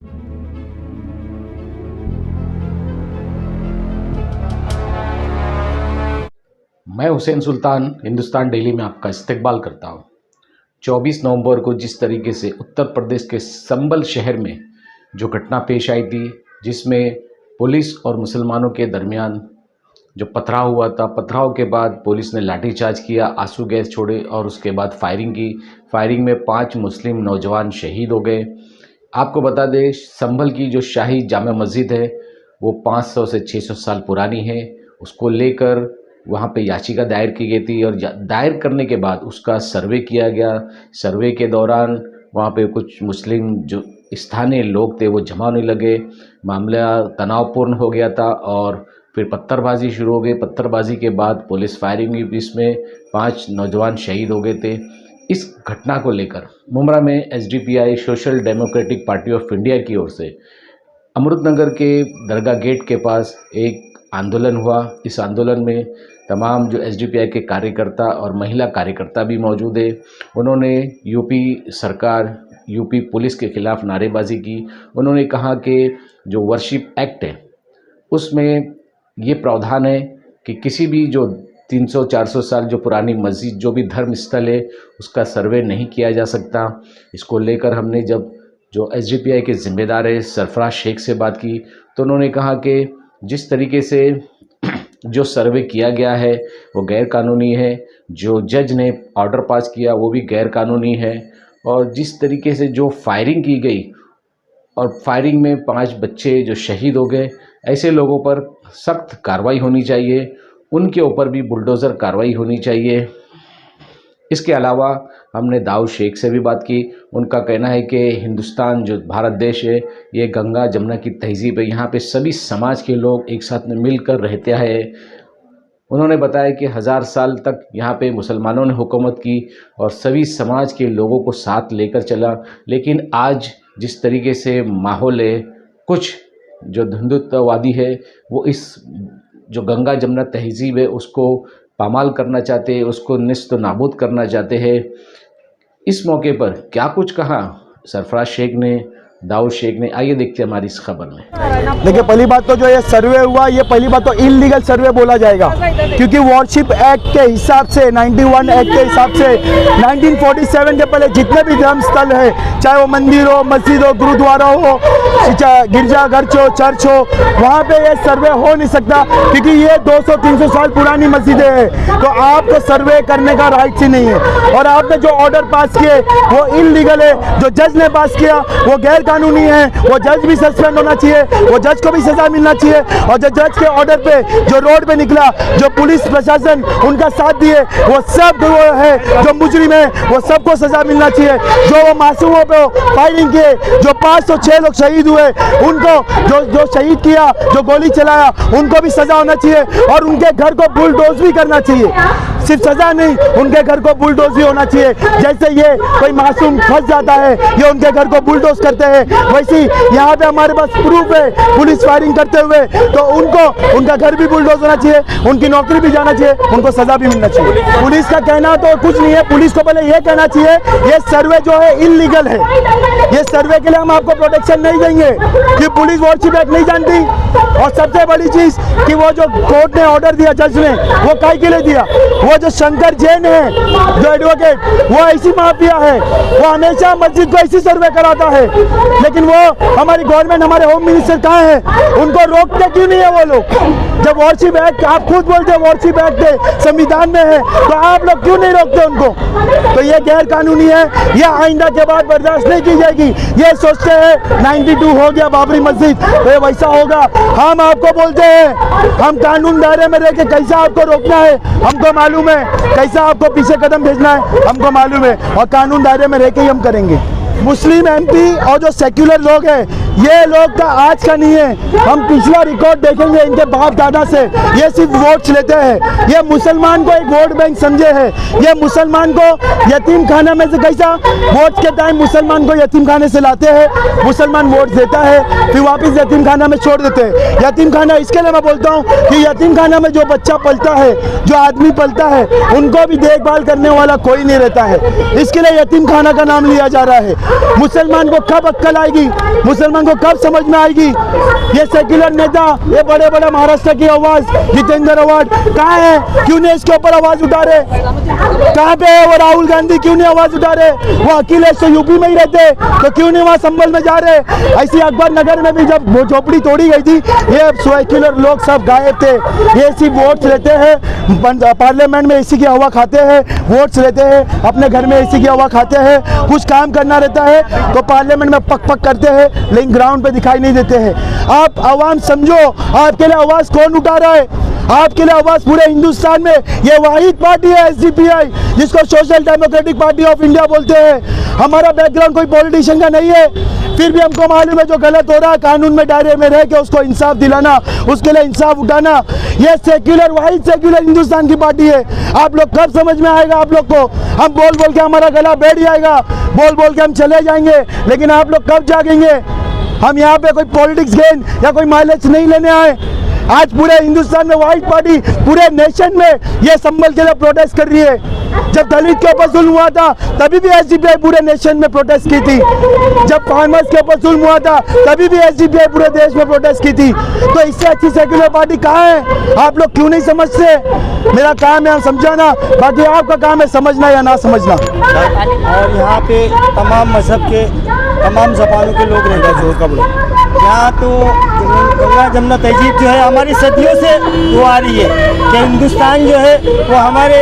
मैं हुसैन सुल्तान हिंदुस्तान डेली में आपका इस्तकबाल करता हूँ। 24 नवंबर को जिस तरीके से उत्तर प्रदेश के संभल शहर में जो घटना पेश आई थी, जिसमें पुलिस और मुसलमानों के दरमियान जो पथराव हुआ था, पथराव के बाद पुलिस ने लाठीचार्ज किया, आंसू गैस छोड़े और उसके बाद फायरिंग की। फायरिंग में 5 मुस्लिम नौजवान शहीद हो गए। आपको बता दें, संभल की जो शाही जामा मस्जिद है वो 500 से 600 साल पुरानी है। उसको लेकर वहाँ पे याचिका दायर की गई थी और दायर करने के बाद उसका सर्वे किया गया। सर्वे के दौरान वहाँ पे कुछ मुस्लिम जो स्थानीय लोग थे वो जमा होने लगे, मामला तनावपूर्ण हो गया था और फिर पत्थरबाजी शुरू हो गई। पत्थरबाजी के बाद पुलिस फायरिंग हुई, इसमें 5 नौजवान शहीद हो गए थे। इस घटना को लेकर मुमरा में SDPI social democratic party of India की ओर से अमृतनगर के दरगाह गेट के पास एक आंदोलन हुआ। इस आंदोलन में तमाम जो एसडीपीआई के कार्यकर्ता और महिला कार्यकर्ता भी मौजूद है। उन्होंने यूपी सरकार, यूपी पुलिस के खिलाफ नारेबाजी की। उन्होंने कहा कि जो वर्शिप एक्ट है उसमें ये प्रावधान है कि किसी भी जो 300-400 साल जो पुरानी मस्जिद, जो भी धर्म स्थल है, उसका सर्वे नहीं किया जा सकता। इसको लेकर हमने जब जो एसडीपीआई के ज़िम्मेदार है सरफराज शेख से बात की तो उन्होंने कहा कि जिस तरीके से जो सर्वे किया गया है वो गैर कानूनी है, जो जज ने ऑर्डर पास किया वो भी गैर कानूनी है और जिस तरीके से जो फायरिंग की गई और फायरिंग में 5 बच्चे जो शहीद हो गए, ऐसे लोगों पर सख्त कार्रवाई होनी चाहिए, उनके ऊपर भी बुलडोज़र कार्रवाई होनी चाहिए। इसके अलावा हमने दाऊद शेख से भी बात की। उनका कहना है कि हिंदुस्तान जो भारत देश है ये गंगा जमुना की तहजीब है, यहाँ पे सभी समाज के लोग एक साथ में मिलकर रहते हैं। उन्होंने बताया कि 1000 साल तक यहाँ पे मुसलमानों ने हुकूमत की और सभी समाज के लोगों को साथ लेकर चला, लेकिन आज जिस तरीके से माहौल है, कुछ जो हिंदुत्ववादी है वो इस जो गंगा जमुना तहजीब है उसको पामाल करना चाहते हैं, उसको निस्त नाबूद करना चाहते हैं। इस मौके पर क्या कुछ कहा सरफराज शेख ने, दाऊद शेख ने, आइए देखते हैं हमारी इस खबर में। देखिए, पहली बात तो जो ये सर्वे हुआ, ये पहली बात तो इलीगल सर्वे बोला जाएगा, क्योंकि वॉरशिप एक्ट के हिसाब से, 91 एक्ट के हिसाब से 1947 के पहले जितने भी धर्म स्थल है, चाहे वो मंदिर हो, मस्जिद हो, गुरुद्वारा हो, गिरजाघर हो, चर्च हो, वहाँ पे ये सर्वे हो नहीं सकता, क्योंकि ये 200-300 साल पुरानी मस्जिदें हैं। तो आपको सर्वे करने का राइट ही नहीं है और आपने जो ऑर्डर पास किए वो इलीगल है। जो जज ने पास किया वो गैर कानूनी है, वो जज भी सस्पेंड होना चाहिए, वो जज को भी सजा मिलना चाहिए। और जो जज के ऑर्डर पे जो रोड पे निकला, जो पुलिस प्रशासन उनका साथ दिए, वो सब वो है जो मुजरिम है, वो सबको सजा मिलना चाहिए। जो वो मासूमों पे फायरिंग किए, जो 506 लोग शहीद हुए, उनको जो शहीद किया, जो गोली चलाया, उनको भी सजा होना चाहिए और उनके घर को बुलडोज भी करना चाहिए। सिर्फ सजा नहीं, उनके घर को बुलडोज भी होना चाहिए। जैसे ये कोई मासूम फंस जाता है, ये उनके घर को बुलडोज करते हैं, वैसे यहाँ पे हमारे पास प्रूफ है पुलिस फायरिंग करते हुए, तो उनको उनका घर भी बुलडोज होना चाहिए, उनकी नौकरी भी जाना चाहिए, उनको सजा भी मिलना चाहिए। पुलिस का कहना तो कुछ नहीं है, पुलिस को पहले ये कहना चाहिए ये सर्वे जो है इलीगल है, ये सर्वे के लिए हम आपको प्रोटेक्शन नहीं देंगे कि पुलिस वॉरशिप एक्ट नहीं जानती। और सबसे बड़ी चीज कि वो जो कोर्ट ने ऑर्डर दिया, जज ने, वो काहे के लिए दिया? वो जो शंकर जैन है, जो एडवोकेट, वो ऐसी माफिया है, वो हमेशा मस्जिद को ऐसी सर्वे कराता है, लेकिन वो हमारी गवर्नमेंट, हमारे होम मिनिस्टर कहाँ है? उनको रोकते क्यों नहीं है वो लोग? जब वॉरशिप एक्ट, आप खुद बोलते हैं वॉरशिप एक्ट संविधान में है, तो आप लोग क्यों नहीं रोकते उनको? तो ये गैर कानूनी है, ये आइंदा के बाद बर्दाश्त नहीं की जाएगी। ये सोचते हैं 92 हो गया बाबरी मस्जिद, तो ये वैसा होगा। हम आपको बोलते हैं, हम कानून दायरे में रह के कैसा आपको रोकना है हमको मालूम है, कैसा आपको पीछे कदम भेजना है हमको मालूम है, और कानून दायरे में रह के ही हम करेंगे। मुस्लिम एमपी और जो सेक्युलर लोग हैं, ये लोग का आज का नहीं है, हम पिछला रिकॉर्ड देखेंगे इनके बाप दादा से, ये सिर्फ वोट्स लेते हैं, ये मुसलमान को एक वोट बैंक समझे हैं, ये मुसलमान को यतीम खाना में से कैसा वोट के टाइम मुसलमान को यतीम खाने से लाते हैं, मुसलमान वोट देता है फिर वापस यतीम खाना में छोड़ देते हैं। यतीम खाना इसके लिए मैं बोलता हूँ कि यतीम खाना में जो बच्चा पलता है, जो आदमी पलता है, उनको भी देखभाल करने वाला कोई नहीं रहता है, इसके लिए यतीम खाना का नाम लिया जा रहा है। मुसलमान को कब अक्ल आएगी, मुसलमान को कब समझ में आएगी? ये सेक्युलर नेता, ये बड़े बड़े महाराष्ट्र की आवाज जितेंद्र आवाज कहाँ है? क्यों नहीं इसके ऊपर आवाज उठा रहे? कहाँ पे है वो राहुल गांधी? क्यों नहीं आवाज उठा रहे? वो अखिलेश तो यूपी में ही रहते, तो क्यों नहीं वहाँ संभल में जा रहे? ऐसी अकबर नगर में भी जब झोपड़ी तोड़ी गई थी, ये सेक्युलर लोग सब गायब थे। ये इसी वोट्स लेते हैं, पार्लियामेंट में इसी की हवा खाते हैं, वोट्स लेते हैं, अपने घर में इसी की हवा खाते हैं। कुछ काम करना रहता है तो पार्लियामेंट में पक पक करते हैं, लेकिन ग्राउंड पे दिखाई नहीं देते हैं। आप आवाम समझो, आपके लिए आवाज कौन उठा रहा है? आपके लिए आवाज पूरे हिंदुस्तान में ये वाहिद पार्टी है एसडीपीआई, जिसको social democratic party of India बोलते हैं। हमारा बैकग्राउंड कोई पॉलिटिशियन का नहीं है, फिर भी हमको मालूम है जो गलत हो रहा है कानून में दायरे में रह के उसको इंसाफ दिलाना, उसके लिए इंसाफ उठाना। ये सेक्युलर, वाहिद सेक्युलर हिंदुस्तान की पार्टी है। आप लोग कब समझ में आएगा? आप लोग को हम बोल बोल के हमारा गला बैठ जाएगा, बोल बोल के हम चले जाएंगे, लेकिन आप लोग कब जागेंगे? हम यहाँ पे कोई पॉलिटिक्स गेन या कोई माइलेज नहीं लेने आए। आज पूरे हिंदुस्तान में वाहिद पार्टी पूरे नेशन में ये संभल के लिए प्रोटेस्ट कर रही है। जब दलित के ऊपर जुल्म हुआ था तभी भी एसडीपीआई पूरे नेशन में प्रोटेस्ट की थी। जब फार्मर्स के ऊपर जुल्म हुआ था तभी भी एसडीपीआई पूरे देश में प्रोटेस्ट की थी। तो इससे अच्छी सेक्युलर पार्टी कहाँ है? आप लोग क्यों नहीं समझते? मेरा काम है समझाना, बाकी आपका काम है समझना या ना समझना। और यहाँ पे तमाम मजहब के, तमाम ज़बानों के लोग रहते हैं। जोर कबड़ यहाँ तो गंगा जमुना तहजीब जो है हमारी सदियों से वो आ रही है कि हिंदुस्तान जो है वो हमारे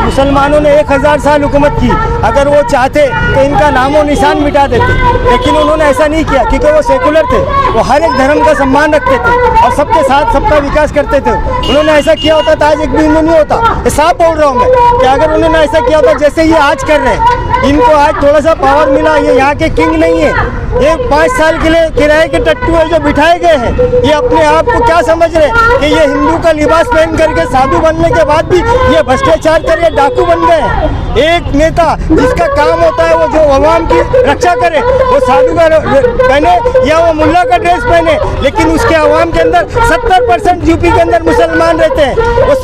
मुसलमानों ने 1000 साल हुकूमत की। अगर वो चाहते तो इनका नामो निशान मिटा देते, लेकिन उन्होंने ऐसा नहीं किया क्योंकि वो सेकुलर थे। वो हर एक धर्म का सम्मान रखते थे और सबके साथ सबका विकास करते थे। उन्होंने ऐसा किया होता तो आज एक भी हिंदू नहीं होता। ये साफ बोल रहा हूँ मैं कि अगर उन्होंने ऐसा किया होता जैसे ये आज कर रहे हैं, इनको आज थोड़ा सा पावर मिला, ये यहाँ के किंग नहीं है, ये 5 साल के लिए किराए के टट्टू है जो बिठाए गए हैं। ये अपने आप को क्या समझ रहे हैं कि ये हिंदू का लिबास पहन करके साधु बनने के बाद भी ये भ्रष्टाचार कर, ये डाकू बन गए हैं। एक नेता जिसका काम होता है वो जो अवाम की रक्षा करे, वो साधु का पहने या वो मुल्ला का ड्रेस पहने, लेकिन उसके अवाम के अंदर 70% यूपी के अंदर मुसलमान रहते हैं। वो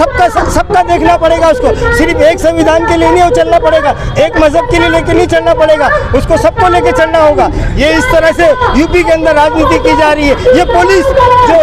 सबका देखना पड़ेगा उसको। सिर्फ एक संविधान के लिए नहीं चलना पड़ेगा, एक मजहब के लिए लेके नहीं चलना पड़ेगा, उसको सबको लेके चलना होगा। ये इस तरह से यूपी के अंदर राजनीति की जा रही है। ये पुलिस जो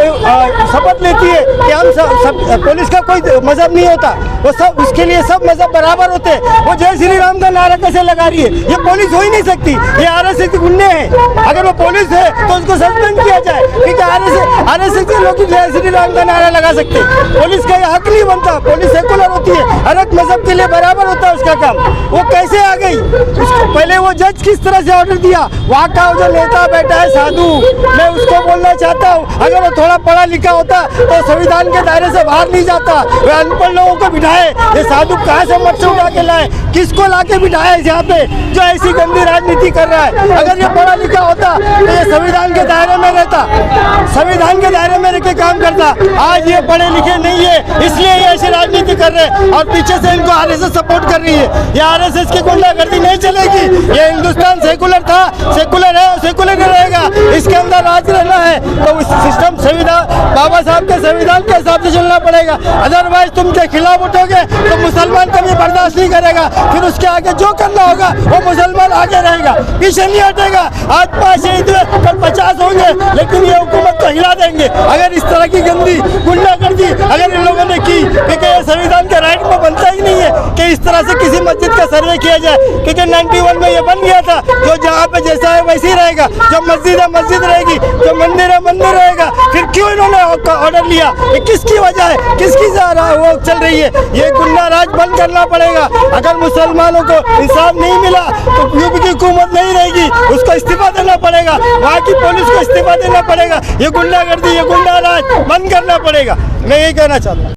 शपथ लेती है कि हम सब पुलिस का कोई मजहब नहीं होता, वो सब उसके लिए सब मजहब बराबर होते हैं। वो जय श्री राम का नारा कैसे लगा रही है? ये पुलिस हो ही नहीं सकती, ये आरएसएस के गुंडे हैं। अगर वो पुलिस है तो उसको सस्पेंड किया जाए, क्योंकि आरएसएस के लोग जय श्री राम का नारा लगा सकते हैं। पुलिस का ये हक नहीं बनता। पुलिस सेकुलर होती है, हर एक मजहब के लिए बराबर होता है उसका काम। वो कैसे आ गई? उसको पहले वो जज किस तरह से ऑर्डर दिया? वहाँ का जो नेता बैठा है साधु, मैं उसको बोलना चाहता हूँ, अगर वो थोड़ा पढ़ा लिखा होता तो संविधान के दायरे से बाहर नहीं जाता। वे अनपढ़ लोगों को बिठाए, ये साधु कहाँ से मत उठा के लाए? किसको ला के बिठाए यहाँ पे जो ऐसी गंदी राजनीति कर रहा है? अगर ये पढ़ा लिखा होता तो ये संविधान के दायरे में रहता, संविधान के दायरे में रह के काम करता। आज ये पढ़े लिखे नहीं है, इसलिए ये ऐसी राजनीति कर रहे हैं और पीछे से इनको आरएसएस सपोर्ट कर रही है। ये आरएसएस की गुंडागर्दी नहीं चलेगी। ये हिंदुस्तान सेकुलर था, सेकुलर है, सेकुलर रहेगा। इसके अंदर राज रहना है तो उस सिस्टम संविधान, बाबा साहब के संविधान के हिसाब से चलना पड़ेगा। अदरवाइज तुम के खिलाफ उठोगे तो मुसलमान कभी बर्दाश्त नहीं करेगा। फिर उसके आगे जो करना होगा वो मुसलमान आगे रहेगा, पीछे नहीं हटेगा। आज 5 शहीद हुए, कल 50 होंगे, लेकिन ये हुकूमत को हिला देंगे। अगर इस तरह की गंदी गुंडागर्दी अगर इन लोगों ने की, क्योंकि ये संविधान के राइट में बनता ही नहीं है कि इस तरह से किसी मस्जिद का सर्वे किया जाए, क्योंकि 91 में ये बन गया था जो जहाँ पे जैसा है वैसे ही रहेगा। जो मस्जिद है मस्जिद रहेगी, जो मंदिर है मंदिर रहेगा। फिर क्यों इन्होंने ऑर्डर लिया? ये किसकी वजह है? किसकी वो चल रही है? ये गुंडा राज बंद करना पड़ेगा। अगर मुसलमानों को इंसाफ नहीं मिला तो यूपी की हुकूमत नहीं रहेगी, उसको इस्तीफा देना पड़ेगा, वहाँ की पुलिस को इस्तीफा देना पड़ेगा। ये गुंडागर्दी, ये गुंडा राज बंद करना पड़ेगा। मैं यही कहना चाहता हूँ।